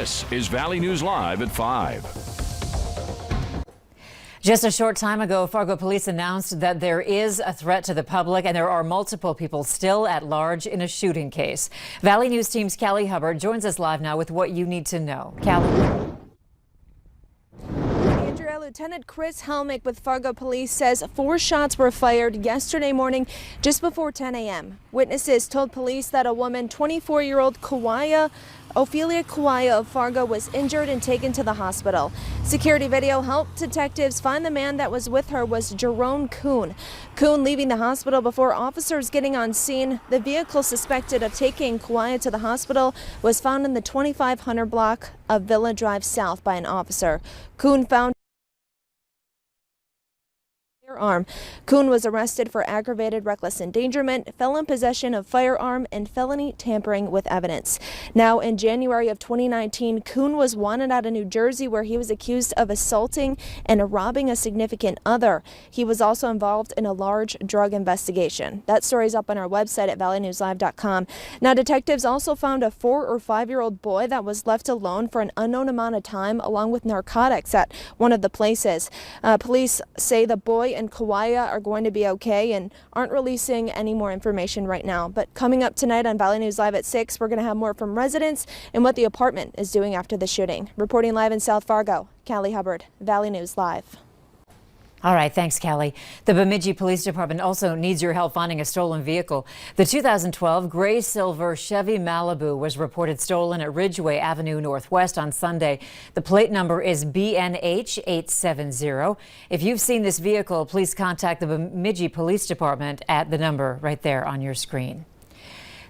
This is Valley News Live at 5. Just a short time ago, Fargo police announced that there is a threat to the public and there are multiple people still at large in a shooting case. Valley News team's Callie Hubbard joins us live now with what you need to know. Callie. Lieutenant Chris Helmick with Fargo Police says 4 shots were fired yesterday morning just before 10 a.m. Witnesses told police that a woman, 24-year-old Ophelia Kawaya of Fargo, was injured and taken to the hospital. Security video helped detectives find the man that was with her was Jerome Kuhn. Kuhn leaving the hospital before officers getting on scene. The vehicle suspected of taking Kawaya to the hospital was found in the 2500 block of Villa Drive South by an officer. Kuhn found firearm. Kuhn was arrested for aggravated reckless endangerment, felon possession of firearm, and felony tampering with evidence. Now, in January of 2019, Kuhn was wanted out of New Jersey, where he was accused of assaulting and robbing a significant other. He was also involved in a large drug investigation. That story's up on our website at valleynewslive.com. Now, detectives also found a 4 or 5-year-old boy that was left alone for an unknown amount of time, along with narcotics at one of the places. Police say the boy and Kawaya are going to be okay and aren't releasing any more information right now. But coming up tonight on Valley News Live at 6, we're going to have more from residents and what the apartment is doing after the shooting. Reporting live in South Fargo, Callie Hubbard, Valley News Live. All right, thanks, Callie. The Bemidji Police Department also needs your help finding a stolen vehicle. The 2012 gray silver Chevy Malibu was reported stolen at Ridgeway Avenue Northwest on Sunday. The plate number is BNH 870. If you've seen this vehicle, please contact the Bemidji Police Department at the number right there on your screen.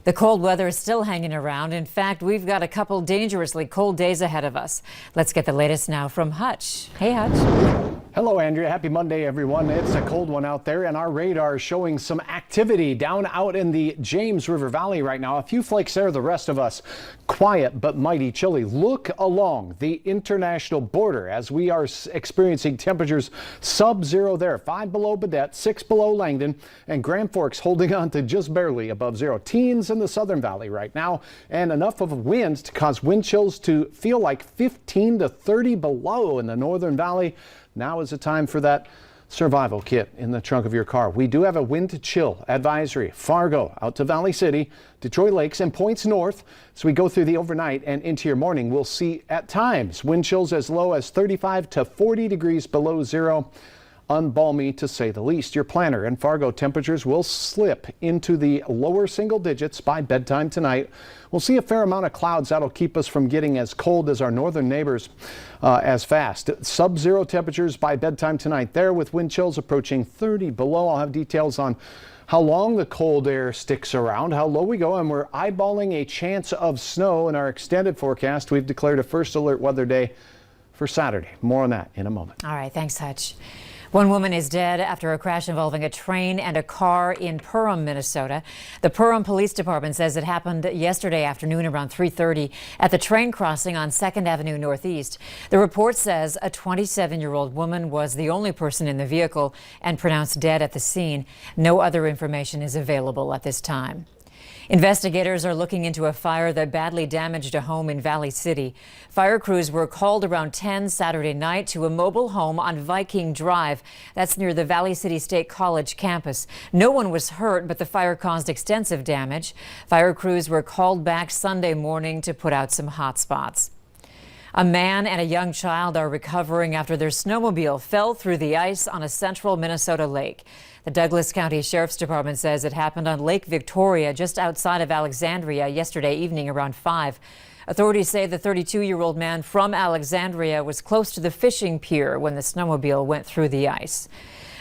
The cold weather is still hanging around. In fact, we've got a couple dangerously cold days ahead of us. Let's get the latest now from Hutch. Hey, Hutch. Hello, Andrea. Happy Monday, everyone. It's a cold one out there, and our radar is showing some activity down out in the James River Valley right now. A few flakes there, the rest of us quiet but mighty chilly. Look along the international border as we are experiencing temperatures sub-zero there. 5 below Baudette, 6 below Langdon, and Grand Forks holding on to just barely above zero. Teens in the Southern Valley right now, and enough of a wind to cause wind chills to feel like 15 to 30 below in the Northern Valley. Now is the time for that survival kit in the trunk of your car. We do have a wind chill advisory. Fargo out to Valley City, Detroit Lakes, and points north. As we go through the overnight and into your morning, we'll see at times wind chills as low as 35 to 40 degrees below zero. Unbalmy to say the least. Your planner and Fargo temperatures will slip into the lower single digits by bedtime tonight. We'll see a fair amount of clouds that'll keep us from getting as cold as our northern neighbors as fast. Sub-zero temperatures by bedtime tonight there, with wind chills approaching 30 below. I'll have details on how long the cold air sticks around, how low we go, and we're eyeballing a chance of snow in our extended forecast. We've declared a first alert weather day for Saturday. More on that in a moment. All right, thanks, Hutch. One woman is dead after a crash involving a train and a car in Perham, Minnesota. The Perham Police Department says it happened yesterday afternoon around 3:30 at the train crossing on 2nd Avenue Northeast. The report says a 27-year-old woman was the only person in the vehicle and pronounced dead at the scene. No other information is available at this time. Investigators are looking into a fire that badly damaged a home in Valley City. Fire crews were called around 10 Saturday night to a mobile home on Viking Drive. That's near the Valley City State College campus. No one was hurt, but the fire caused extensive damage. Fire crews were called back Sunday morning to put out some hot spots. A man and a young child are recovering after their snowmobile fell through the ice on a central Minnesota lake. The Douglas County Sheriff's Department says it happened on Lake Victoria just outside of Alexandria yesterday evening around 5. Authorities say the 32-year-old man from Alexandria was close to the fishing pier when the snowmobile went through the ice.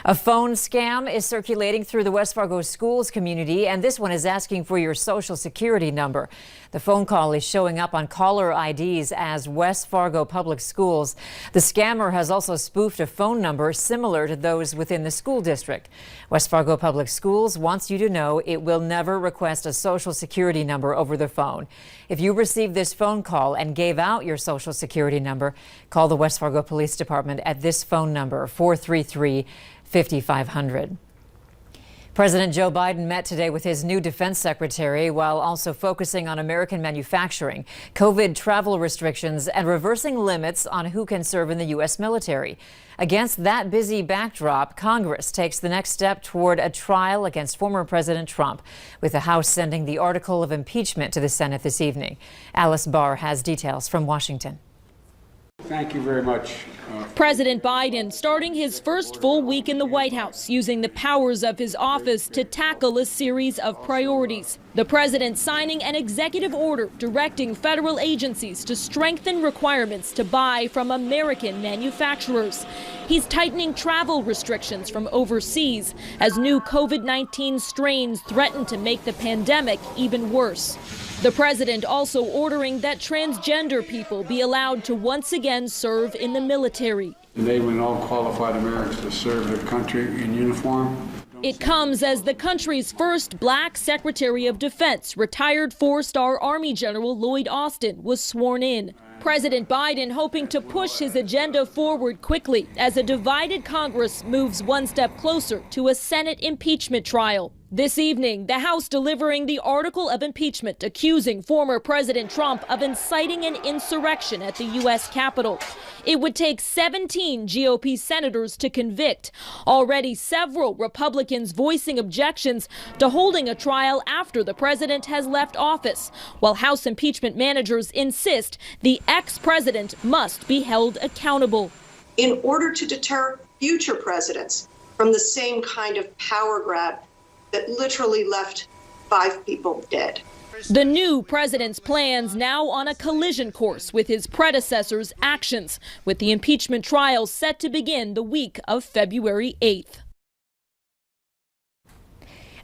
A phone scam is circulating through the West Fargo schools community, and this one is asking for your social security number. The phone call is showing up on caller IDs as West Fargo Public Schools. The scammer has also spoofed a phone number similar to those within the school district. West Fargo Public Schools wants you to know it will never request a social security number over the phone. If you received this phone call and gave out your social security number, call the West Fargo Police Department at this phone number, 433-5500. President Joe Biden met today with his new defense secretary while also focusing on American manufacturing, COVID travel restrictions, and reversing limits on who can serve in the U.S. military. Against that busy backdrop, Congress takes the next step toward a trial against former President Trump, with the House sending the article of impeachment to the Senate this evening. Alice Barr has details from Washington. Thank you very much. President Biden starting his first full week in the White House, using the powers of his office to tackle a series of priorities. The president signing an executive order directing federal agencies to strengthen requirements to buy from American manufacturers. He's tightening travel restrictions from overseas as new COVID-19 strains threaten to make the pandemic even worse. The president also ordering that transgender people be allowed to once again serve in the military. Enabling all qualified Americans to serve their country in uniform. It comes as the country's first black Secretary of Defense, retired four-star Army General Lloyd Austin, was sworn in. President Biden hoping to push his agenda forward quickly as a divided Congress moves one step closer to a Senate impeachment trial. This evening, the House delivering the article of impeachment accusing former President Trump of inciting an insurrection at the U.S. Capitol. It would take 17 GOP senators to convict. Already several Republicans voicing objections to holding a trial after the president has left office, while House impeachment managers insist the ex-president must be held accountable. In order to deter future presidents from the same kind of power grab that literally left 5 people dead. The new president's plans now on a collision course with his predecessor's actions, with the impeachment trial set to begin the week of February 8th.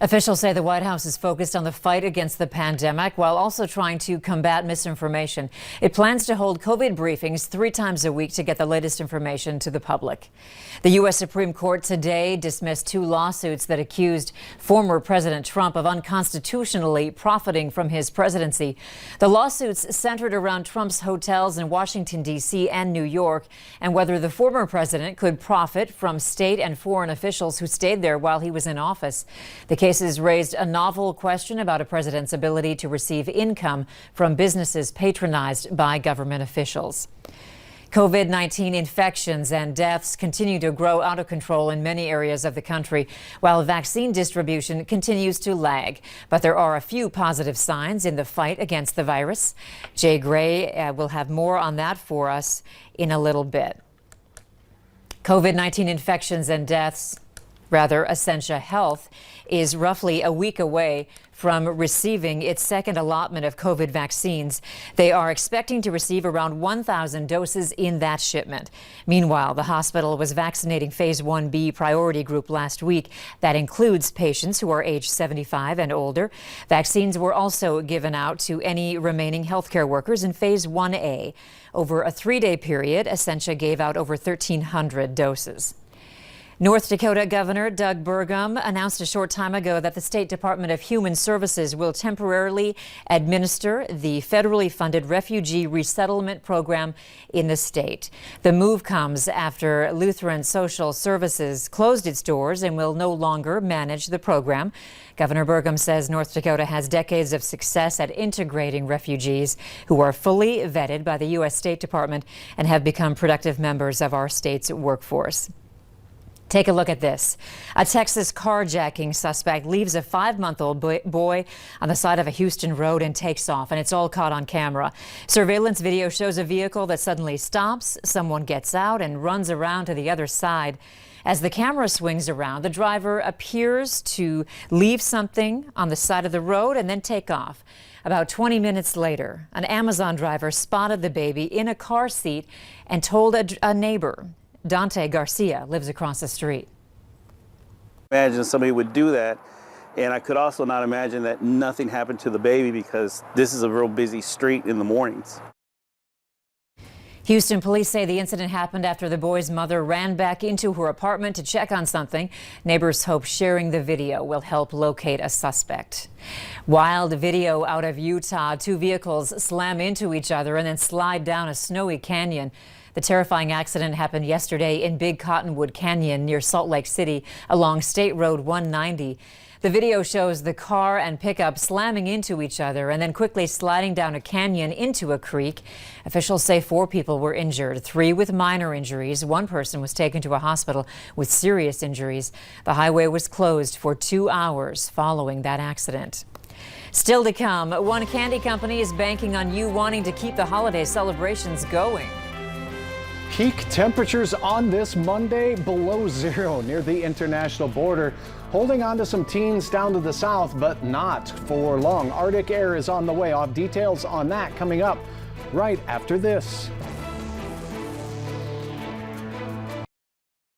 Officials say the White House is focused on the fight against the pandemic while also trying to combat misinformation. It plans to hold COVID briefings 3 times a week to get the latest information to the public. The U.S. Supreme Court today dismissed 2 lawsuits that accused former President Trump of unconstitutionally profiting from his presidency. The lawsuits centered around Trump's hotels in Washington, D.C. and New York, and whether the former president could profit from state and foreign officials who stayed there while he was in office. The cases raised a novel question about a president's ability to receive income from businesses patronized by government officials. COVID-19 infections and deaths continue to grow out of control in many areas of the country, while vaccine distribution continues to lag. But there are a few positive signs in the fight against the virus. Jay Gray will have more on that for us in a little bit. COVID-19 infections and deaths, Essentia Health is roughly a week away from receiving its second allotment of COVID vaccines. They are expecting to receive around 1,000 doses in that shipment. Meanwhile, the hospital was vaccinating Phase 1B priority group last week. That includes patients who are age 75 and older. Vaccines were also given out to any remaining healthcare workers in Phase 1A. Over a 3-day period, Essentia gave out over 1,300 doses. North Dakota Governor Doug Burgum announced a short time ago that the State Department of Human Services will temporarily administer the federally funded refugee resettlement program in the state. The move comes after Lutheran Social Services closed its doors and will no longer manage the program. Governor Burgum says North Dakota has decades of success at integrating refugees who are fully vetted by the U.S. State Department and have become productive members of our state's workforce. Take a look at this. A Texas carjacking suspect leaves a 5-month-old boy on the side of a Houston road and takes off, and it's all caught on camera. Surveillance video shows a vehicle that suddenly stops. Someone gets out and runs around to the other side. As the camera swings around, the driver appears to leave something on the side of the road and then take off. About 20 minutes later, an Amazon driver spotted the baby in a car seat and told a neighbor. Dante Garcia lives across the street. Imagine somebody would do that, and I could also not imagine that nothing happened to the baby because this is a real busy street in the mornings. Houston police say the incident happened after the boy's mother ran back into her apartment to check on something. Neighbors hope sharing the video will help locate a suspect. Wild video out of Utah. 2 vehicles slam into each other and then slide down a snowy canyon. The terrifying accident happened yesterday in Big Cottonwood Canyon near Salt Lake City along State Road 190. The video shows the car and pickup slamming into each other and then quickly sliding down a canyon into a creek. Officials say 4 people were injured, 3 with minor injuries. 1 person was taken to a hospital with serious injuries. The highway was closed for 2 hours following that accident. Still to come, one candy company is banking on you wanting to keep the holiday celebrations going. Peak temperatures on this Monday below 0 near the international border. Holding on to some teens down to the south, but not for long. Arctic air is on the way. I'll have details on that coming up right after this.